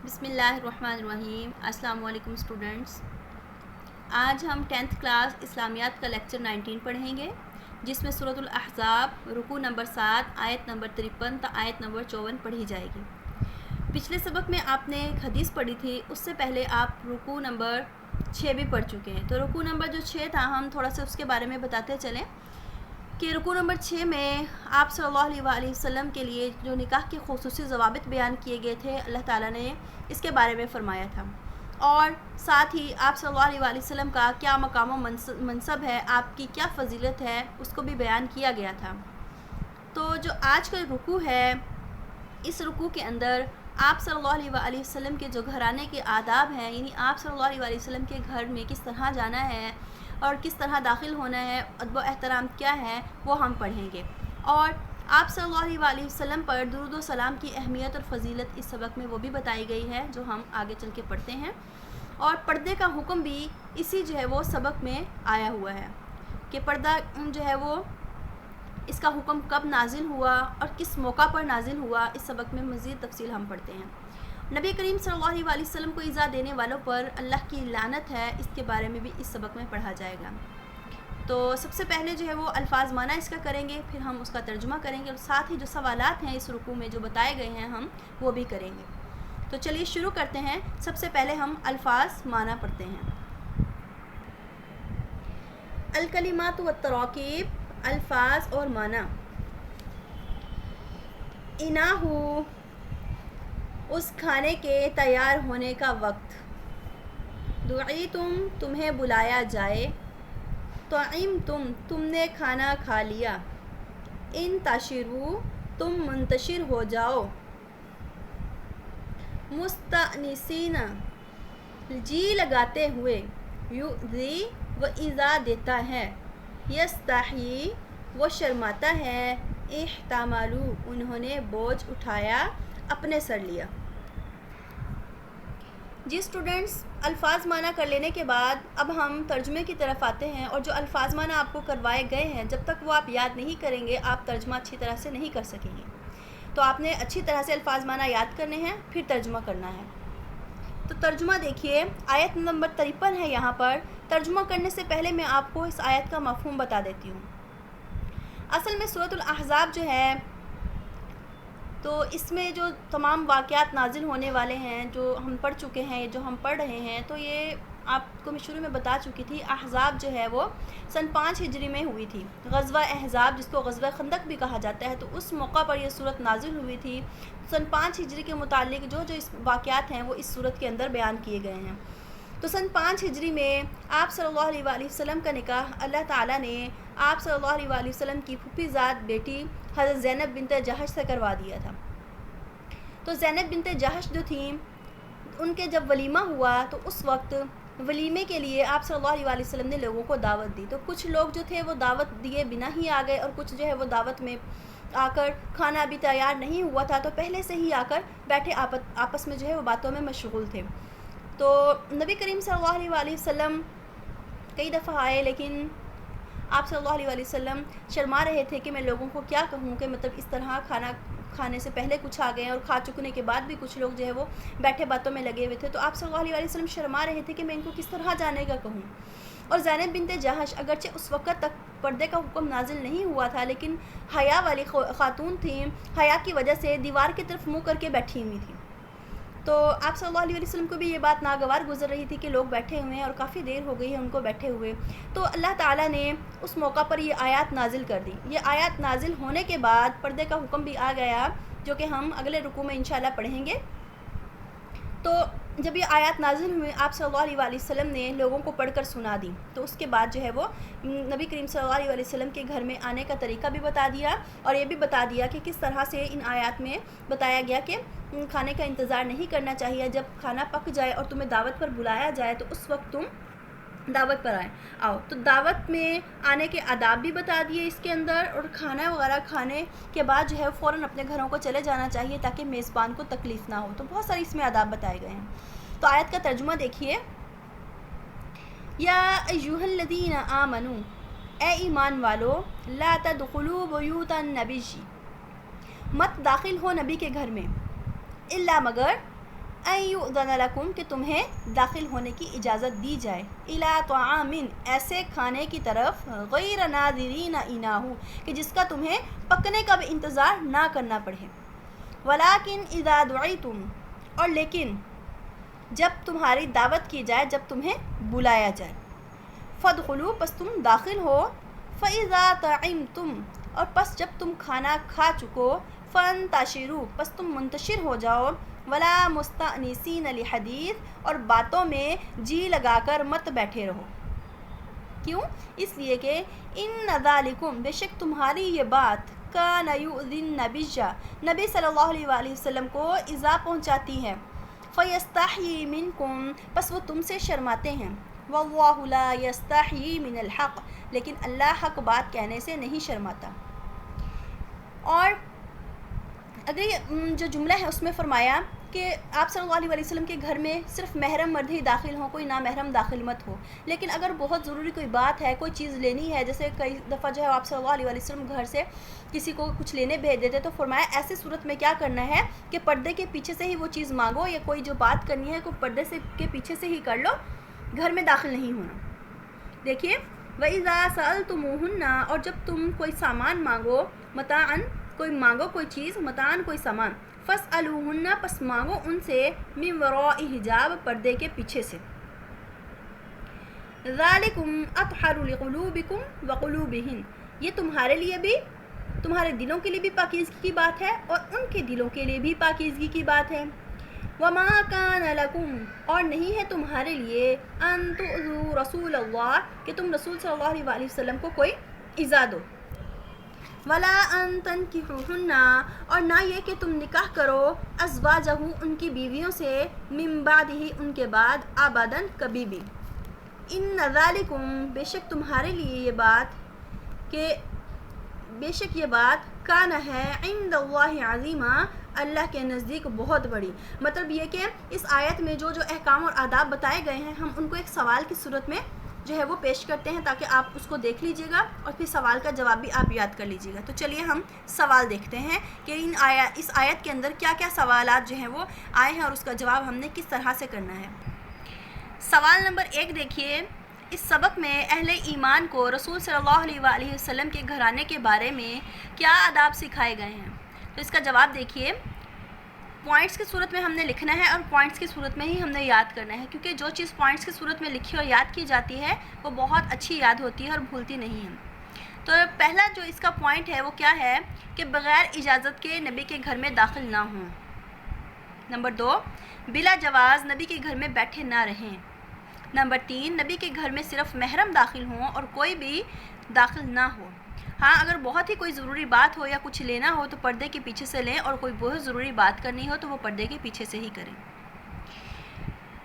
بسم اللہ الرحمن الرحیم۔ السلام علیکم اسٹوڈنٹس، آج ہم 10th کلاس اسلامیات کا لیکچر 19 پڑھیں گے، جس میں سورۃ الاحزاب رکوع نمبر 7 آیت نمبر 53 تا آیت نمبر 54 پڑھی جائے گی۔ پچھلے سبق میں آپ نے ایک حدیث پڑھی تھی، اس سے پہلے آپ رکوع نمبر 6 بھی پڑھ چکے ہیں۔ تو رکوع نمبر جو 6 تھا، ہم تھوڑا سا اس کے بارے میں بتاتے چلیں کہ رکوع نمبر 6 میں آپ صلی اللہ علیہ وآلہ وسلم کے لیے جو نکاح کے خصوصی ضوابط بیان کیے گئے تھے، اللہ تعالیٰ نے اس کے بارے میں فرمایا تھا، اور ساتھ ہی آپ صلی اللہ علیہ وآلہ وسلم کا کیا مقام و منصب ہے، آپ کی کیا فضیلت ہے، اس کو بھی بیان کیا گیا تھا۔ تو جو آج کا رکوع ہے، اس رکوع کے اندر آپ صلی اللہ علیہ وآلہ وسلم کے جو گھرانے کے آداب ہیں، یعنی آپ صلی اللہ علیہ وآلہ وسلم کے گھر میں کس طرح جانا ہے اور کس طرح داخل ہونا ہے، ادب و احترام کیا ہے، وہ ہم پڑھیں گے، اور آپ صلی اللہ علیہ وآلہ وسلم پر درود و سلام کی اہمیت اور فضیلت اس سبق میں وہ بھی بتائی گئی ہے، جو ہم آگے چل کے پڑھتے ہیں۔ اور پردے کا حکم بھی اسی جو ہے وہ سبق میں آیا ہوا ہے کہ پردہ جو ہے وہ اس کا حکم کب نازل ہوا اور کس موقع پر نازل ہوا، اس سبق میں مزید تفصیل ہم پڑھتے ہیں۔ نبی کریم صلی اللہ علیہ وآلہ وسلم کو ایذا دینے والوں پر اللہ کی لعنت ہے، اس کے بارے میں بھی اس سبق میں پڑھا جائے گا۔ تو سب سے پہلے جو ہے وہ الفاظ معنی اس کا کریں گے، پھر ہم اس کا ترجمہ کریں گے، اور ساتھ ہی جو سوالات ہیں اس رکوع میں جو بتائے گئے ہیں ہم وہ بھی کریں گے۔ تو چلیے شروع کرتے ہیں۔ سب سے پہلے ہم الفاظ معنی پڑھتے ہیں۔ الکلمات والتراکیب، الفاظ اور معنی۔ اناہو، اس کھانے کے تیار ہونے کا وقت۔ دعیتم، تمہیں بلایا جائے۔ طعمتم، تم نے کھانا کھا لیا۔ انتشروا، تم منتشر ہو جاؤ۔ مستأنسین، جی لگاتے ہوئے۔ یؤذی، وہ ایذا دیتا ہے۔ یستحیی، وہ شرماتا ہے۔ احتملوا، انہوں نے بوجھ اٹھایا، اپنے سر لیا۔ جی اسٹوڈنٹس، الفاظ معنی کر لینے کے بعد اب ہم ترجمے کی طرف آتے ہیں، اور جو الفاظ معنی آپ کو کروائے گئے ہیں، جب تک وہ آپ یاد نہیں کریں گے آپ ترجمہ اچھی طرح سے نہیں کر سکیں گے۔ تو آپ نے اچھی طرح سے الفاظ معنی یاد کرنے ہیں، پھر ترجمہ کرنا ہے۔ تو ترجمہ دیکھیے، آیت نمبر 53 ہے یہاں پر۔ ترجمہ کرنے سے پہلے میں آپ کو اس آیت کا مفہوم بتا دیتی ہوں۔ اصل میں سورۃ الاحزاب جو ہے، تو اس میں جو تمام واقعات نازل ہونے والے ہیں، جو ہم پڑھ چکے ہیں، جو ہم پڑھ رہے ہیں، تو یہ آپ کو میں شروع میں بتا چکی تھی۔ احزاب جو ہے وہ سن 5 ہجری میں ہوئی تھی۔ غزوہ احزاب، جس کو غزوہ خندق بھی کہا جاتا ہے، تو اس موقع پر یہ صورت نازل ہوئی تھی۔ سن 5 ہجری کے متعلق جو اس واقعات ہیں وہ اس صورت کے اندر بیان کیے گئے ہیں۔ تو سن 5 ہجری میں آپ صلی اللہ علیہ وآلہ وسلم کا نکاح اللہ تعالیٰ نے آپ صلی اللہ علیہ وآلہ وسلم کی پھوپھی زاد بیٹی حضرت زینب بنت جحش سے کروا دیا تھا۔ تو زینب بنت جحش جو تھیں، ان کے جب ولیمہ ہوا تو اس وقت ولیمے کے لیے آپ صلی اللہ علیہ وآلہ وسلم نے لوگوں کو دعوت دی۔ تو کچھ لوگ جو تھے وہ دعوت دیے بنا ہی آ گئے، اور کچھ جو ہے وہ دعوت میں آ کر کھانا ابھی تیار نہیں ہوا تھا، تو پہلے سے ہی آ کر بیٹھے آپس میں جو ہے وہ باتوں میں مشغول تھے۔ تو نبی کریم صلی اللہ علیہ وآلہ وسلم کئی دفعہ آئے، لیکن آپ صلی اللہ علیہ وآلہ وسلم شرما رہے تھے کہ میں لوگوں کو کیا کہوں، کہ مطلب اس طرح کھانا کھانے سے پہلے کچھ آ گئے ہیں، اور کھا چکنے کے بعد بھی کچھ لوگ جو ہے وہ بیٹھے باتوں میں لگے ہوئے تھے۔ تو آپ صلی اللہ علیہ وآلہ وسلم شرما رہے تھے کہ میں ان کو کس طرح جانے کا کہوں۔ اور زینب بنت جحش اگرچہ اس وقت تک پردے کا حکم نازل نہیں ہوا تھا، لیکن حیا والی خاتون تھیں، حیا کی وجہ سے دیوار کی طرف منہ کر کے بیٹھی ہوئی تھیں۔ تو آپ صلی اللہ علیہ وسلم کو بھی یہ بات ناگوار گزر رہی تھی کہ لوگ بیٹھے ہوئے ہیں اور کافی دیر ہو گئی ہے ان کو بیٹھے ہوئے۔ تو اللہ تعالیٰ نے اس موقع پر یہ آیات نازل کر دی۔ یہ آیات نازل ہونے کے بعد پردے کا حکم بھی آ گیا، جو کہ ہم اگلے رکوع میں انشاءاللہ پڑھیں گے۔ تو جب یہ آیات نازل ہوئے، آپ صلی اللہ علیہ وآلہ وسلم نے لوگوں کو پڑھ کر سنا دی، تو اس کے بعد جو ہے وہ نبی کریم صلی اللہ علیہ وآلہ وسلم کے گھر میں آنے کا طریقہ بھی بتا دیا، اور یہ بھی بتا دیا کہ کس طرح سے ان آیات میں بتایا گیا کہ کھانے کا انتظار نہیں کرنا چاہیے۔ جب کھانا پک جائے اور تمہیں دعوت پر بلایا جائے تو اس وقت تم دعوت پر آؤ۔ تو دعوت میں آنے کے آداب بھی بتا دیے اس کے اندر، اور کھانا وغیرہ کھانے کے بعد جو ہے فوراً اپنے گھروں کو چلے جانا چاہیے تاکہ میزبان کو تکلیف نہ ہو۔ تو بہت ساری اس میں آداب بتائے گئے ہیں۔ تو آیت کا ترجمہ دیکھیے۔ یا ایھا الذین آمنوا، اے ایمان والو، لا تدخلوا بیوت النبی، مت داخل ہو نبی کے گھر میں، الا مگر ان یؤذن لکم کہ تمہیں داخل ہونے کی اجازت دی جائے، الی طعام ایسے کھانے کی طرف، غیر ناظرین اناہ کہ جس کا تمہیں پکنے کا بھی انتظار نہ کرنا پڑے، ولیکن اذا دعیتم اور لیکن جب تمہاری دعوت کی جائے، جب تمہیں بلایا جائے، فادخلوا پس تم داخل ہو، فاذا طعمتم اور پس جب تم کھانا کھا چکو، فانتشروا پس تم منتشر ہو جاؤ، ولا مستأنسین لحدیث اور باتوں میں جی لگا کر مت بیٹھے رہو۔ کیوں؟ اس لیے کہ ان ذالکم بے شک تمہاری یہ بات کان یؤذی النبی نبی صلی اللہ علیہ وآلہ وسلم کو ایذا پہنچاتی ہے، فیستحیی منکم پس وہ تم سے شرماتے ہیں، واللہ لا یستحیی من الحق لیکن اللہ حق بات کہنے سے نہیں شرماتا۔ اور اگر یہ جو جملہ ہے اس میں فرمایا کہ آپ صلی اللہ علیہ وسلم کے گھر میں صرف محرم مرد ہی داخل ہوں، کوئی نامحرم داخل مت ہو، لیکن اگر بہت ضروری کوئی بات ہے، کوئی چیز لینی ہے، جیسے کئی دفعہ جو ہے آپ صلی اللہ علیہ وسلم گھر سے کسی کو کچھ لینے بھیج دیتے، تو فرمایا ایسی صورت میں کیا کرنا ہے کہ پردے کے پیچھے سے ہی وہ چیز مانگو، یا کوئی جو بات کرنی ہے کوئی پردے سے کے پیچھے سے ہی کر لو، گھر میں داخل نہیں ہونا۔ دیکھیے وَإِذَا سَأَلْتُمُوهُنَّ اور جب تم کوئی سامان مانگو، متاعًا کوئی مانگو کوئی چیز، متاعًا کوئی سامان، فَاسْأَلُوهُنَّ پس مانگو ان سے، مِن وَرَاءِ حجاب پردے کے پیچھے سے، ذَلِكُمْ أَطْهَرُ لِقُلُوبِكُمْ وَقُلُوبِهِنْ یہ تمہارے لیے بھی، تمہارے دلوں کے لیے بھی پاکیزگی کی بات ہے اور ان کے دلوں کے لیے بھی پاکیزگی کی بات ہے۔ وَمَا كَانَ لَكُمْ اور نہیں ہے تمہارے لیے، أَن تُؤْذُوا رَسُولَ اللَّهِ کہ تم رسول صلی اللہ علیہ وسلم کو کوئی ایذا دو، وَلَا أَن تَنكِحُوهُنَّ اور نہ یہ کہ تم نکاح کرو، أَزْوَاجَهُ ان کی بیویوں سے، مِن بَعْدِهِ ان کے بعد، أَبَدًا کبھی بھی۔ إِنَّ ذَلِكُمْ بے شک تمہارے لیے یہ بات، کہ بے شک یہ بات کان ہے عند اللہ عظیمہ اللہ کے نزدیک بہت بڑی۔ مطلب یہ کہ اس آیت میں جو جو احکام اور آداب بتائے گئے ہیں، ہم ان کو ایک سوال کی صورت میں جو ہے وہ پیش کرتے ہیں تاکہ آپ اس کو دیکھ لیجئے گا اور پھر سوال کا جواب بھی آپ یاد کر لیجئے گا۔ تو چلیے ہم سوال دیکھتے ہیں کہ اس آیت کے اندر کیا کیا سوالات جو ہیں وہ آئے ہیں اور اس کا جواب ہم نے کس طرح سے کرنا ہے۔ سوال نمبر 1 دیکھیے، اس سبق میں اہل ایمان کو رسول صلی اللہ علیہ وآلہ وسلم کے گھرانے کے بارے میں کیا آداب سکھائے گئے ہیں؟ تو اس کا جواب دیکھیے، پوائنٹس کی صورت میں ہم نے لکھنا ہے اور پوائنٹس کی صورت میں ہی ہم نے یاد کرنا ہے، کیونکہ جو چیز پوائنٹس کی صورت میں لکھی اور یاد کی جاتی ہے وہ بہت اچھی یاد ہوتی ہے اور بھولتی نہیں ہے۔ تو پہلا جو اس کا پوائنٹ ہے وہ کیا ہے کہ بغیر اجازت کے نبی کے گھر میں داخل نہ ہوں۔ نمبر 2، بلا جواز نبی کے گھر میں بیٹھے نہ رہیں۔ نمبر 3، نبی کے گھر میں صرف محرم داخل ہوں اور کوئی بھی داخل نہ ہو۔ ہاں اگر بہت ہی کوئی ضروری بات ہو یا کچھ لینا ہو تو پردے کے پیچھے سے لیں، اور کوئی بہت ضروری بات کرنی ہو تو وہ پردے کے پیچھے سے ہی کریں۔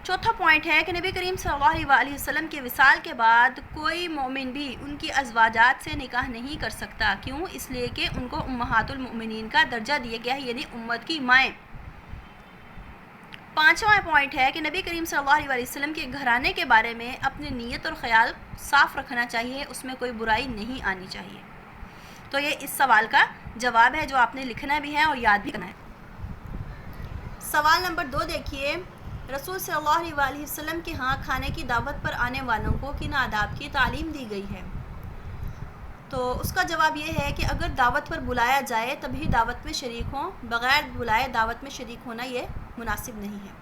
چوتھا پوائنٹ ہے کہ نبی کریم صلی اللہ علیہ وآلہ وسلم کے وصال کے بعد کوئی مومن بھی ان کی ازواجات سے نکاح نہیں کر سکتا۔ کیوں؟ اس لیے کہ ان کو امہات المؤمنین کا درجہ دیا گیا ہے، یعنی امت کی مائیں۔ پانچواں پوائنٹ ہے کہ نبی کریم صلی اللہ علیہ وسلم کے گھرانے کے بارے میں اپنی نیت اور خیال صاف رکھنا چاہیے، اس میں کوئی برائی نہیں آنی چاہیے۔ تو یہ اس سوال کا جواب ہے جو آپ نے لکھنا بھی ہے اور یاد بھی کرنا ہے۔ سوال نمبر 2 دیکھیے، رسول صلی اللہ علیہ وآلہ وسلم کے ہاں کھانے کی دعوت پر آنے والوں کو کن آداب کی تعلیم دی گئی ہے؟ تو اس کا جواب یہ ہے کہ اگر دعوت پر بلایا جائے تبھی دعوت میں شریک ہوں، بغیر بلائے دعوت میں شریک ہونا یہ مناسب نہیں ہے۔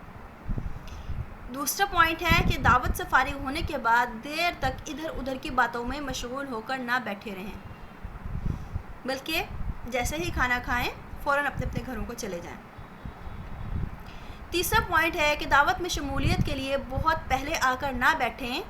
دوسرا پوائنٹ ہے کہ دعوت سے فارغ ہونے کے بعد دیر تک ادھر ادھر کی باتوں میں مشغول ہو کر نہ بیٹھے رہیں، بلکہ جیسے ہی کھانا کھائیں فوراً اپنے اپنے گھروں کو چلے جائیں۔ تیسرا پوائنٹ ہے کہ دعوت میں شمولیت کے لیے بہت پہلے آ کر نہ بیٹھیں،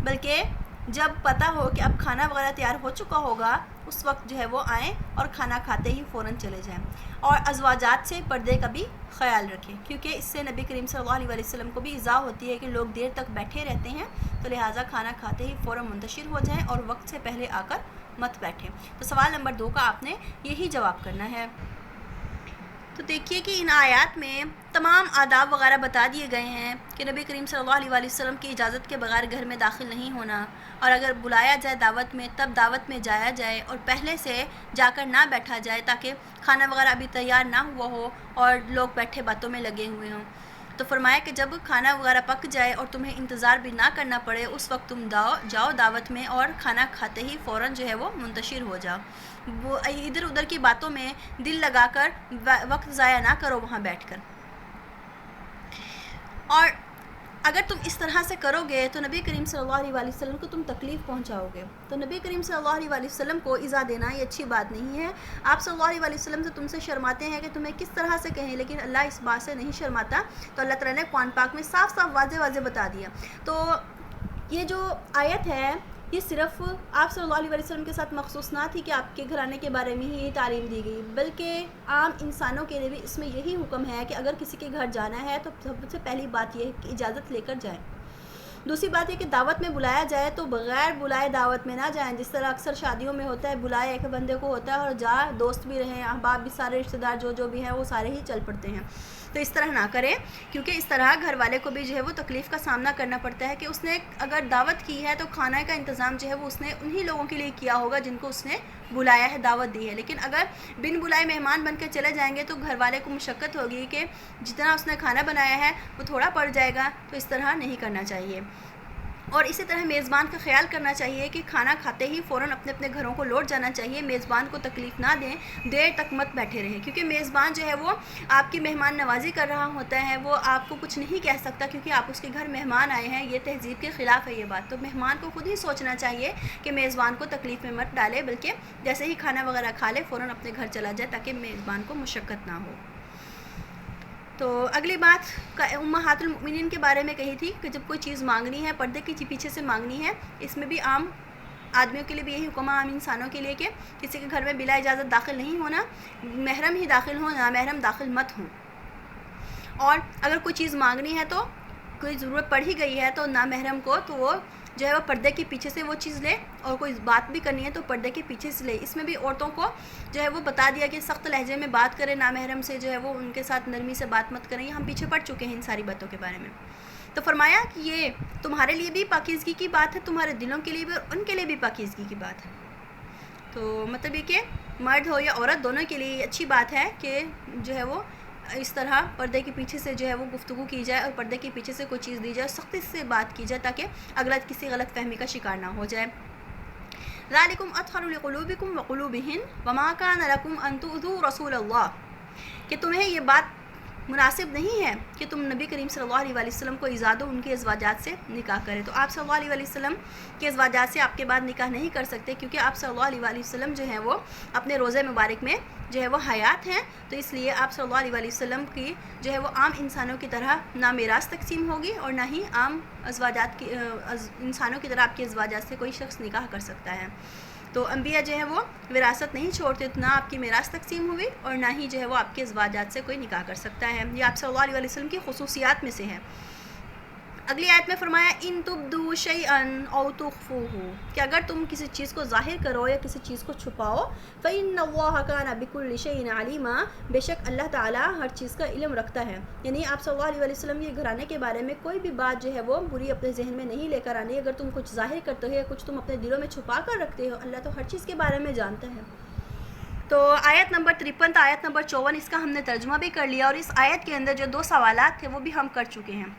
بلکہ جب پتہ ہو کہ اب کھانا وغیرہ تیار ہو چکا ہوگا اس وقت جو ہے وہ آئیں اور کھانا کھاتے ہی فوراً چلے جائیں۔ اور ازواجات سے پردے کا بھی خیال رکھیں، کیونکہ اس سے نبی کریم صلی اللہ علیہ وسلم کو بھی ایذا ہوتی ہے کہ لوگ دیر تک بیٹھے رہتے ہیں، تو لہٰذا کھانا کھاتے ہی فوراً منتشر ہو جائیں اور وقت سے پہلے آ کر مت بیٹھیں۔ تو سوال نمبر 2 کا آپ نے یہی جواب کرنا ہے۔ تو دیکھیے کہ ان آیات میں تمام آداب وغیرہ بتا دیے گئے ہیں کہ نبی کریم صلی اللہ علیہ وسلم کی اجازت کے بغیر گھر میں داخل نہیں ہونا، اور اگر بلایا جائے دعوت میں تب دعوت میں جایا جائے اور پہلے سے جا کر نہ بیٹھا جائے تاکہ کھانا وغیرہ ابھی تیار نہ ہوا ہو اور لوگ بیٹھے باتوں میں لگے ہوئے ہوں۔ تو فرمایا کہ جب کھانا وغیرہ پک جائے اور تمہیں انتظار بھی نہ کرنا پڑے اس وقت تم جاؤ دعوت میں، اور کھانا کھاتے ہی فوراً جو ہے وہ منتشر ہو جاؤ، وہ ادھر ادھر کی باتوں میں دل لگا کر وقت ضائع نہ کرو وہاں بیٹھ کر۔ اور اگر تم اس طرح سے کرو گے تو نبی کریم صلی اللہ علیہ وسلم کو تم تکلیف پہنچاؤ گے۔ تو نبی کریم صلی اللہ علیہ وسلم کو ایذا دینا یہ اچھی بات نہیں ہے۔ آپ صلی اللہ علیہ وسلم سے تم سے شرماتے ہیں کہ تمہیں کس طرح سے کہیں، لیکن اللہ اس بات سے نہیں شرماتا۔ تو اللہ تعالیٰ نے قرآن پاک میں صاف صاف واضح بتا دیا۔ تو یہ جو آیت ہے یہ صرف آپ صلی اللہ علیہ وسلم کے ساتھ مخصوص نہ تھی کہ آپ کے گھرانے کے بارے میں ہی تعلیم دی گئی، بلکہ عام انسانوں کے لیے بھی اس میں یہی حکم ہے کہ اگر کسی کے گھر جانا ہے تو سب سے پہلی بات یہ ہے کہ اجازت لے کر جائیں۔ دوسری بات یہ کہ دعوت میں بلایا جائے تو بغیر بلائے دعوت میں نہ جائیں، جس طرح اکثر شادیوں میں ہوتا ہے بلائے ایک بندے کو ہوتا ہے اور دوست بھی رہیں، احباب بھی، سارے رشتہ دار جو بھی ہیں وہ سارے ہی چل پڑتے ہیں۔ تو اس طرح نہ کریں، کیونکہ اس طرح گھر والے کو بھی جو ہے وہ تکلیف کا سامنا کرنا پڑتا ہے کہ اس نے اگر دعوت کی ہے تو کھانا کا انتظام جو ہے وہ اس نے انہی لوگوں کے لیے کیا ہوگا جن کو اس نے بلایا ہے، دعوت دی ہے۔ لیکن اگر بن بلائے مہمان بن کے چلے جائیں گے تو گھر والے کو مشقت ہوگی کہ جتنا اس نے کھانا بنایا ہے وہ تھوڑا پڑ جائے گا، تو اس طرح نہیں کرنا چاہیے۔ اور اسی طرح میزبان کا خیال کرنا چاہیے کہ کھانا کھاتے ہی فوراً اپنے اپنے گھروں کو لوٹ جانا چاہیے، میزبان کو تکلیف نہ دیں، دیر تک مت بیٹھے رہیں، کیونکہ میزبان جو ہے وہ آپ کی مہمان نوازی کر رہا ہوتا ہے، وہ آپ کو کچھ نہیں کہہ سکتا کیونکہ آپ اس کے گھر مہمان آئے ہیں، یہ تہذیب کے خلاف ہے یہ بات۔ تو مہمان کو خود ہی سوچنا چاہیے کہ میزبان کو تکلیف میں مت ڈالے، بلکہ جیسے ہی کھانا وغیرہ کھا لے فوراً اپنے گھر چلا جائے تاکہ میزبان کو مشقت نہ ہو۔ تو اگلی بات امہات المؤمنین کے بارے میں کہی تھی کہ جب کوئی چیز مانگنی ہے پردے کے پیچھے سے مانگنی ہے۔ اس میں بھی عام آدمیوں کے لیے بھی یہی حکم ہے، عام انسانوں کے لیے، کہ کسی کے گھر میں بلا اجازت داخل نہیں ہونا، محرم ہی داخل ہوں، نامحرم داخل مت ہوں۔ اور اگر کوئی چیز مانگنی ہے تو کوئی ضرورت پڑ ہی گئی ہے تو نامحرم کو تو وہ جو ہے وہ پردے کے پیچھے سے وہ چیز لے، اور کوئی بات بھی کرنی ہے تو پردے کے پیچھے سے لے۔ اس میں بھی عورتوں کو جو ہے وہ بتا دیا کہ سخت لہجے میں بات کریں، نامحرم سے جو ہے وہ ان کے ساتھ نرمی سے بات مت کریں، ہم پیچھے پڑ چکے ہیں ان ساری باتوں کے بارے میں۔ تو فرمایا کہ یہ تمہارے لیے بھی پاکیزگی کی بات ہے، تمہارے دلوں کے لیے بھی اور ان کے لیے بھی پاکیزگی کی بات ہے۔ تو مطلب یہ کہ مرد ہو یا عورت دونوں کے لیے اچھی بات ہے کہ جو ہے وہ اس طرح پردے کے پیچھے سے جو ہے وہ گفتگو کی جائے اور پردے کے پیچھے سے کوئی چیز دی جائے، سختی سے بات کی جائے تاکہ اگلا کسی غلط فہمی کا شکار نہ ہو جائے۔ ذالکم اطہر لقلوبکم وقلوبہن وما کان لکم ان تؤذوا رسول اللہ، کہ تمہیں یہ بات مناسب نہیں ہے کہ تم نبی کریم صلی اللہ علیہ وسلم کو ایذا دو، ان کے ازواجات سے نکاح کرے۔ تو آپ صلی اللہ علیہ وسلم کے ازواجات سے آپ کے بعد نکاح نہیں کر سکتے، کیونکہ آپ صلی اللہ علیہ وسلم جو ہیں وہ اپنے روزے مبارک میں جو ہے وہ حیات ہیں، تو اس لیے آپ صلی اللہ علیہ وسلم کی جو ہے وہ عام انسانوں کی طرح نہ میراث تقسیم ہوگی اور نہ ہی عام ازواجات کی انسانوں کی طرح آپ کے ازواجات سے کوئی شخص نکاح کر سکتا ہے۔ تو انبیاء جو ہے وہ وراثت نہیں چھوڑتے، نہ آپ کی میراث تقسیم ہوئی اور نہ ہی جو ہے وہ آپ کے ازواجات سے کوئی نکاح کر سکتا ہے۔ یہ آپ صلی اللہ علیہ وسلم کی خصوصیات میں سے ہے۔ اگلی آیت میں فرمایا ان تبدوا شیئا او تخفوہ، کہ اگر تم کسی چیز کو ظاہر کرو یا کسی چیز کو چھپاؤ، فإن اللہ کان بکل شیء علیما، بے شک اللہ تعالیٰ ہر چیز کا علم رکھتا ہے۔ یعنی آپ صلی اللہ علیہ وسلم کے گھرانے کے بارے میں کوئی بھی بات جو ہے وہ بری اپنے ذہن میں نہیں لے کر آنی۔ اگر تم کچھ ظاہر کرتے ہو یا کچھ تم اپنے دلوں میں چھپا کر رکھتے ہو، اللہ تو ہر چیز کے بارے میں جانتا ہے۔ تو آیت نمبر 53 تا آیت نمبر 54 اس کا ہم نے ترجمہ بھی کر لیا، اور اس آیت کے اندر جو 2 سوالات تھے وہ بھی ہم کر چکے ہیں۔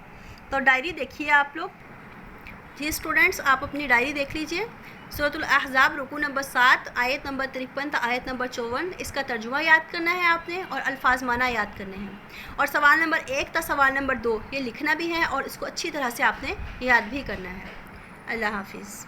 تو ڈائری دیکھیے آپ لوگ جی اسٹوڈنٹس، آپ اپنی ڈائری دیکھ لیجئے۔ سورۃ الاحزاب رکوع نمبر 7 آیت نمبر 53 تا آیت نمبر 54 اس کا ترجمہ یاد کرنا ہے آپ نے، اور الفاظ معنی یاد کرنے ہیں، اور سوال نمبر 1 تا سوال نمبر 2 یہ لکھنا بھی ہے اور اس کو اچھی طرح سے آپ نے یاد بھی کرنا ہے۔ اللہ حافظ۔